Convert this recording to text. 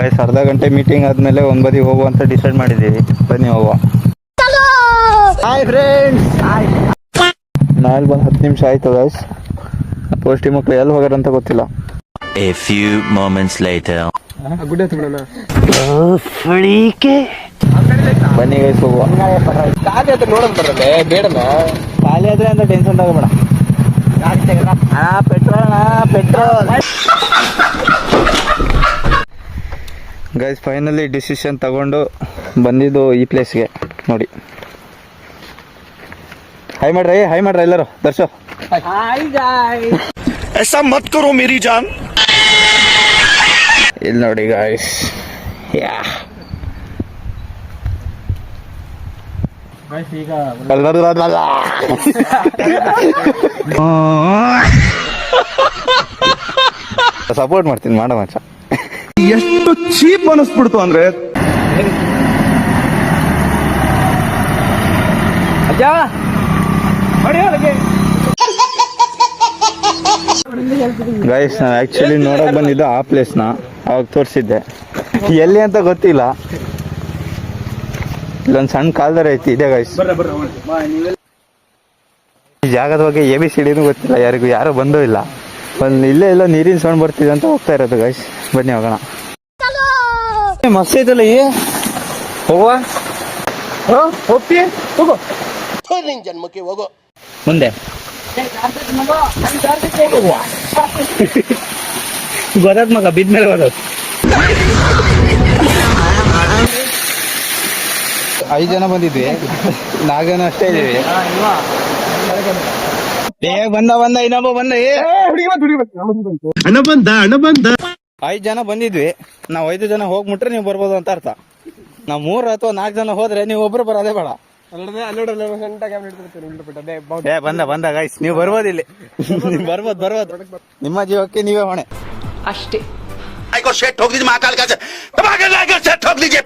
Guys ಅರ್ಧ ಗಂಟೆ meeting ಆದ್ಮೇಲೆ 1 ಬದಿಗೆ ಹೋಗುವ ಅಂತ ಡಿಸೈಡ್ ಮಾಡಿದ್ದೀವಿ. ಬನ್ನಿ ಹೋಗುವ. ಹಾಯ್ ಫ್ರೆಂಡ್ಸ್, ನಾಳೆ ಬಂದು 10 ನಿಮಿಷ ಆಯ್ತು ಗೈಸ್. ಪೋಸ್ಟಿ ಮಕ್ಕಳು ಎಲ್ಲಿ ಹೋಗ್ಯಾರ ಅಂತ ಗೊತ್ತಿಲ್ಲ. A few moments later. ಬನ್ನಿ ಗೈಸ್ ಹೋಗುವ. ಖಾಲಿ ಆದ್ರೆ ಅಂತ ಟೆನ್ಷನ್ ತಗೋಬೇಡ. ಪೆಟ್ರೋಲ್ ಗೈಸ್ ಫೈನಲಿ ಡಿಸಿಷನ್ ತಗೊಂಡು ಬಂದಿದ್ದು ಈ ಪ್ಲೇಸ್ಗೆ ನೋಡಿ. ಹಾಯ್ ಮಾಡ್ರಿ ಎಲ್ಲರೂ. ದರ್ಶೋ ऐसा मत करो मेरी जान. ಇಲ್ಲಿ ನೋಡಿ ಗಾಯ್ಸ್. ಸಪೋರ್ಟ್ ಮಾಡ್ತೀನಿ ಮಾಡ ಮಚ್ಚ. ಎಷ್ಟು ಚೀಪ್ ಅನಿಸ್ಬಿಡ್ತು ಅಂದ್ರೆ ಗೈಸ್ ನಾನು ಆಕ್ಚುಲಿ ನೋಡಕ್ ಬಂದಿದ್ದು ಆ ಪ್ಲೇಸ್ನ ಅವಾಗ ತೋರಿಸಿದ್ದೆ. ಎಲ್ಲಿ ಅಂತ ಗೊತ್ತಿಲ್ಲ. ಇಲ್ಲೊಂದು ಸಣ್ಣ ಕಾಲ್ದಾರ ಐತಿ ಇದೆ ಗೈಸ್. ಈ ಜಾಗದ ಬಗ್ಗೆ ABCD ಗೊತ್ತಿಲ್ಲ ಯಾರಿಗೂ, ಯಾರು ಬಂದೂ ಇಲ್ಲ. ಒಂದು ಇಲ್ಲೇ ಎಲ್ಲ ನೀರಿನ ಸೌಂಡ್ ಬರ್ತಿದೆ ಅಂತ ಹೋಗ್ತಾ ಇರೋದು ಗೈಸ್. ಬನ್ನಿ ಹೋಗೋಣ. ಮಸ್ತ್ ಐತಲ್ಲ ಈ ಹೋಗುವ. ಜನ್ಮಕ್ಕೆ ಹೋಗೋ ಮುಂದೆ ಗೊತ್ತಾದ್ ಮಗ ಬಿದ್ಮೇಲೆ ಬರೋದು. 5 ಜನ ಬಂದಿದ್ವಿ, 4 ಜನ ಅಷ್ಟೇ ಇದೀವಿ. ಬಂದ ಇನ್ನೊಬ್ಬ ಬಂದ. 5 ಜನ ಬಂದಿದ್ವಿ. ನಾವ್ 5 ಜನ ಹೋಗ್ಬಿಟ್ರೆ ನೀವು ಬರ್ಬೋದು ಅಂತ ಅರ್ಥ. ನಾವ್ 3 ಅಥವಾ 4 ಜನ ಹೋದ್ರೆ ನೀವು ಒಬ್ರು ಬರೋದೇ ಬೇಡ. ಬಂದ ಗೈಸ್, ನೀವು ಬರ್ಬೋದು ಇಲ್ಲಿ. ಬರ್ಬೋದು. ನಿಮ್ಮ ಜೀವಕ್ಕೆ ನೀವೇ ಹೊಣೆ ಅಷ್ಟೇ. ठोक दीजिए महाकाल का ठोक दीजिए.